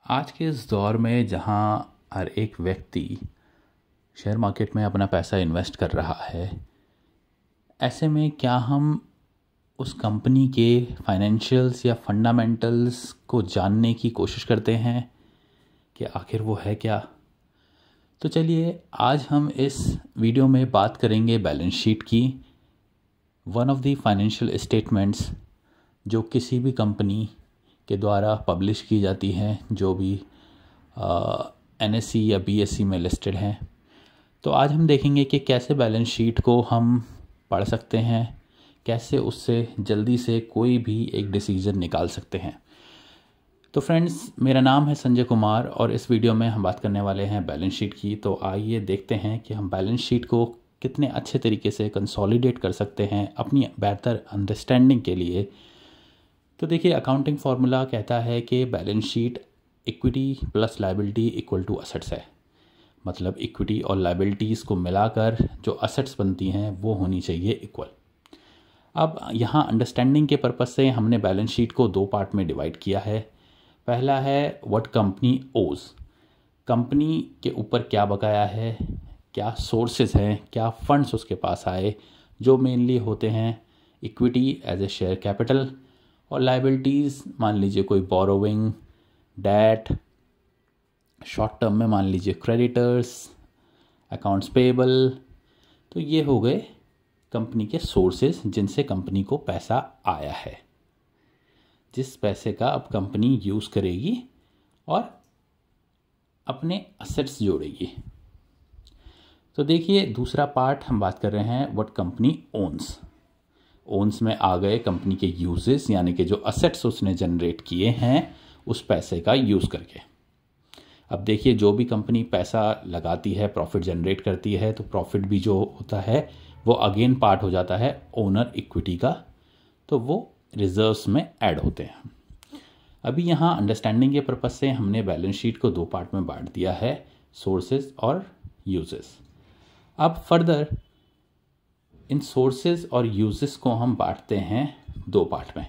आज के इस दौर में जहाँ हर एक व्यक्ति शेयर मार्केट में अपना पैसा इन्वेस्ट कर रहा है, ऐसे में क्या हम उस कंपनी के फाइनेंशियल्स या फंडामेंटल्स को जानने की कोशिश करते हैं कि आखिर वो है क्या। तो चलिए आज हम इस वीडियो में बात करेंगे बैलेंस शीट की, one of the financial statements जो किसी भी कंपनी के द्वारा पब्लिश की जाती हैं, जो भी NSE या BSE में लिस्टेड हैं। तो आज हम देखेंगे कि कैसे बैलेंस शीट को हम पढ़ सकते हैं, कैसे उससे जल्दी से कोई भी एक डिसीज़न निकाल सकते हैं। तो फ्रेंड्स, मेरा नाम है संजय कुमार और इस वीडियो में हम बात करने वाले हैं बैलेंस शीट की। तो आइए देखते हैं कि हम बैलेंस शीट को कितने अच्छे तरीके से कंसोलिडेट कर सकते हैं अपनी बेहतर अंडरस्टैंडिंग के लिए। तो देखिए, अकाउंटिंग फार्मूला कहता है कि balance sheet equity plus liability equal to assets है। मतलब इक्विटी और लायबिलिटीज़ को मिलाकर जो असेट्स बनती हैं वो होनी चाहिए इक्वल। अब यहाँ अंडरस्टैंडिंग के पर्पज़ से हमने बैलेंस शीट को दो पार्ट में डिवाइड किया है। पहला है व्हाट कंपनी ओज, कंपनी के ऊपर क्या बकाया है, क्या सोर्सेज हैं, क्या फंड्स उसके पास आए, जो मेनली होते हैं equity as a share capital, और लायबिलिटीज़ मान लीजिए कोई बोरोविंग, डेट, शॉर्ट टर्म में मान लीजिए क्रेडिटर्स, अकाउंट्स पेबल। तो ये हो गए कंपनी के सोर्सेज जिनसे कंपनी को पैसा आया है, जिस पैसे का अब कंपनी यूज़ करेगी और अपने असेट्स जोड़ेगी। तो देखिए, दूसरा पार्ट हम बात कर रहे हैं व्हाट कंपनी ओन्स। ओन्स में आ गए कंपनी के यूजेस, यानी कि जो असेट्स उसने जनरेट किए हैं उस पैसे का यूज़ करके। अब देखिए, जो भी कंपनी पैसा लगाती है, प्रॉफिट जनरेट करती है, तो प्रॉफिट भी जो होता है वो अगेन पार्ट हो जाता है ओनर इक्विटी का, तो वो रिजर्व्स में ऐड होते हैं। अभी यहाँ अंडरस्टैंडिंग के पर्पज़ से हमने बैलेंस शीट को दो पार्ट में बांट दिया है, सोर्सेज और यूजेस। अब फर्दर इन सोर्सेज और यूजेस को हम बांटते हैं दो पार्ट में।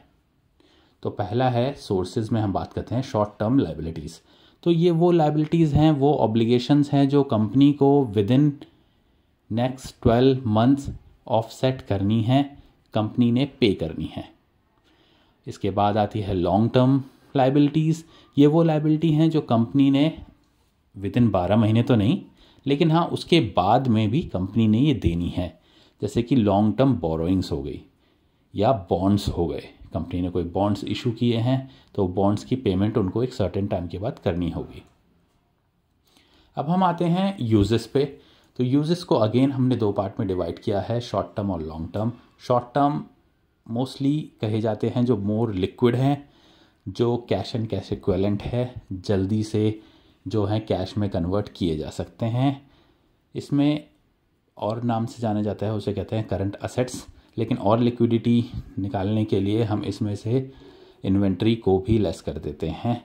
तो पहला है सोर्सेज में हम बात करते हैं शॉर्ट टर्म लायबिलिटीज़। तो ये वो लायबिलिटीज़ हैं, वो ऑब्लिगेशंस हैं जो कंपनी को with in next 12 months offset करनी है, कंपनी ने पे करनी है। इसके बाद आती है लॉन्ग टर्म लायबिलिटीज़। ये वो लायबिलिटी हैं जो कंपनी ने विद इन 12 महीने तो नहीं, लेकिन हाँ उसके बाद में भी कंपनी ने ये देनी है। जैसे कि लॉन्ग टर्म बोरोइंग्स हो गई या बॉन्ड्स हो गए, कंपनी ने कोई बॉन्ड्स इशू किए हैं तो बॉन्ड्स की पेमेंट उनको एक सर्टेन टाइम के बाद करनी होगी। अब हम आते हैं यूजेस पे। तो यूजेस को अगेन हमने दो पार्ट में डिवाइड किया है, शॉर्ट टर्म और long term. Short term mostly कहे जाते हैं जो मोर लिक्विड हैं, जो कैश एंड कैश इक्विवेलेंट है, जल्दी से जो है कैश में कन्वर्ट किए जा सकते हैं। इसमें और नाम से जाना जाता है, उसे कहते हैं करंट असेट्स। लेकिन और लिक्विडिटी निकालने के लिए हम इसमें से इन्वेंट्री को भी लेस कर देते हैं।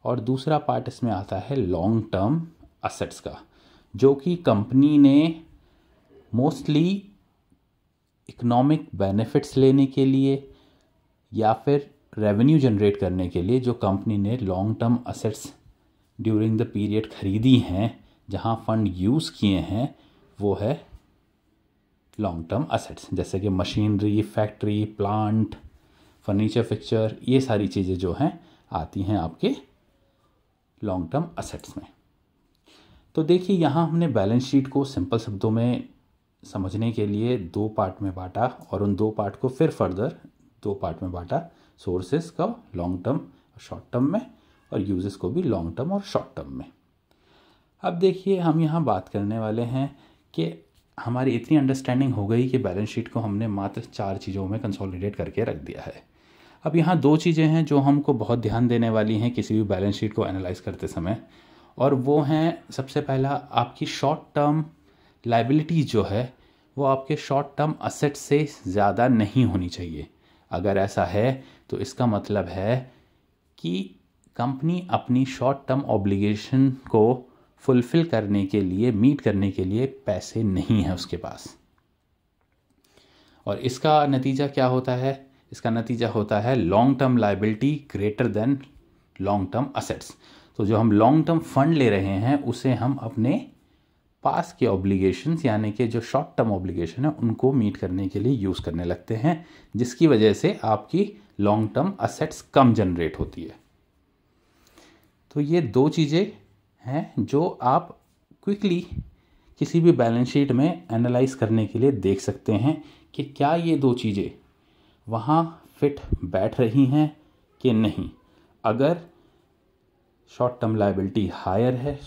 और दूसरा पार्ट इसमें आता है लॉन्ग टर्म असेट्स का, जो कि कंपनी ने मोस्टली इकोनॉमिक बेनिफिट्स लेने के लिए या फिर रेवेन्यू जनरेट करने के लिए जो कंपनी ने long term assets during the period खरीदी हैं, जहां फंड यूज़ किए हैं, वो है लॉन्ग टर्म असेट्स। जैसे कि machinery, factory, plant, furniture, fixture, ये सारी चीज़ें जो हैं आती हैं आपके लॉन्ग टर्म असेट्स में। तो देखिए, यहाँ हमने बैलेंस शीट को सिंपल शब्दों में समझने के लिए दो पार्ट में बांटा और उन दो पार्ट को फिर फर्दर दो पार्ट में बांटा, सोर्सेज का लॉन्ग टर्म और शॉर्ट टर्म में, और यूजेस को भी लॉन्ग टर्म और शॉर्ट टर्म में। अब देखिए, हम यहाँ बात करने वाले हैं कि हमारी इतनी अंडरस्टैंडिंग हो गई कि बैलेंस शीट को हमने मात्र 4 चीज़ों में कंसोलिडेट करके रख दिया है। अब यहाँ दो चीज़ें हैं जो हमको बहुत ध्यान देने वाली हैं किसी भी बैलेंस शीट को एनालाइज करते समय, और वो हैं सबसे पहला आपकी शॉर्ट टर्म लायबिलिटीज़ जो है वो आपके शॉर्ट टर्म असेट्स से ज़्यादा नहीं होनी चाहिए। अगर ऐसा है तो इसका मतलब है कि कंपनी अपनी शॉर्ट टर्म ऑब्लिगेशन को फुलफ़िल करने के लिए, मीट करने के लिए पैसे नहीं है उसके पास। और इसका नतीजा क्या होता है? इसका नतीजा होता है long term liability greater than long term assets. तो जो हम लॉन्ग टर्म फंड ले रहे हैं उसे हम अपने पास के ऑब्लिगेशंस यानी कि जो शॉर्ट टर्म ऑब्लिगेशन है उनको मीट करने के लिए यूज़ करने लगते हैं, जिसकी वजह से आपकी लॉन्ग टर्म असेट्स कम जनरेट होती है। तो ये दो चीज़ें हैं जो आप क्विकली किसी भी बैलेंस शीट में एनालाइज करने के लिए देख सकते हैं कि क्या ये दो चीज़ें वहाँ फिट बैठ रही हैं कि नहीं। अगर शॉर्ट टर्म लायबिलिटी हायर है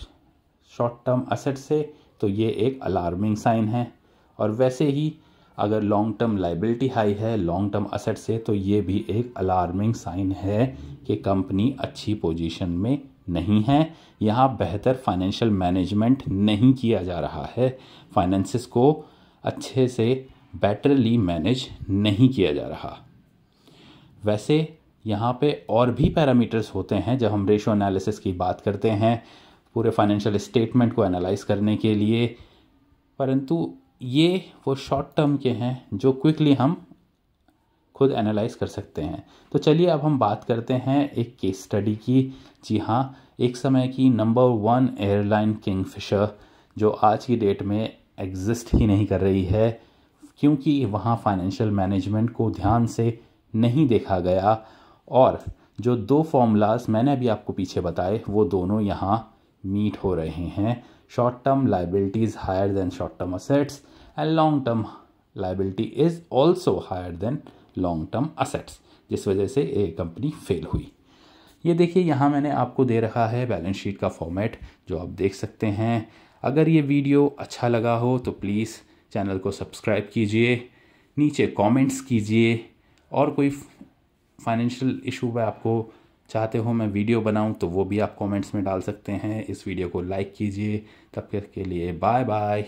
शॉर्ट टर्म असेट से तो ये एक अलार्मिंग साइन है, और वैसे ही अगर लॉन्ग टर्म लायबिलिटी हाई है लॉन्ग टर्म असेट से तो ये भी एक अलार्मिंग साइन है कि कंपनी अच्छी पोजीशन में नहीं है, यहाँ बेहतर फाइनेंशियल मैनेजमेंट नहीं किया जा रहा है, फाइनेंसिस को अच्छे से बेटरली मैनेज नहीं किया जा रहा। वैसे यहाँ पे और भी पैरामीटर्स होते हैं जब हम रेशो एनालिसिस की बात करते हैं पूरे फाइनेंशियल स्टेटमेंट को एनालाइज करने के लिए, परंतु ये वो शॉर्ट टर्म के हैं जो क्विकली हम खुद एनालाइज कर सकते हैं। तो चलिए अब हम बात करते हैं एक केस स्टडी की। जी हाँ, एक समय की नंबर 1 एयरलाइन किंगफिशर जो आज की डेट में एग्जिस्ट ही नहीं कर रही है क्योंकि वहाँ फाइनेंशियल मैनेजमेंट को ध्यान से नहीं देखा गया, और जो दो फॉर्मूलाज मैंने अभी आपको पीछे बताए वो दोनों यहाँ मीट हो रहे हैं। Short term liabilities higher than short term assets and long term liability is also higher than long term assets, जिस वजह से ये कंपनी फेल हुई। ये देखिए यहाँ मैंने आपको दे रखा है बैलेंस शीट का फॉर्मेट जो आप देख सकते हैं। अगर ये वीडियो अच्छा लगा हो तो प्लीज़ चैनल को सब्सक्राइब कीजिए, नीचे कमेंट्स कीजिए, और कोई फाइनेंशियल इशू में आपको चाहते हो मैं वीडियो बनाऊं तो वो भी आप कमेंट्स में डाल सकते हैं। इस वीडियो को लाइक कीजिए। तब तक के लिए बाय बाय।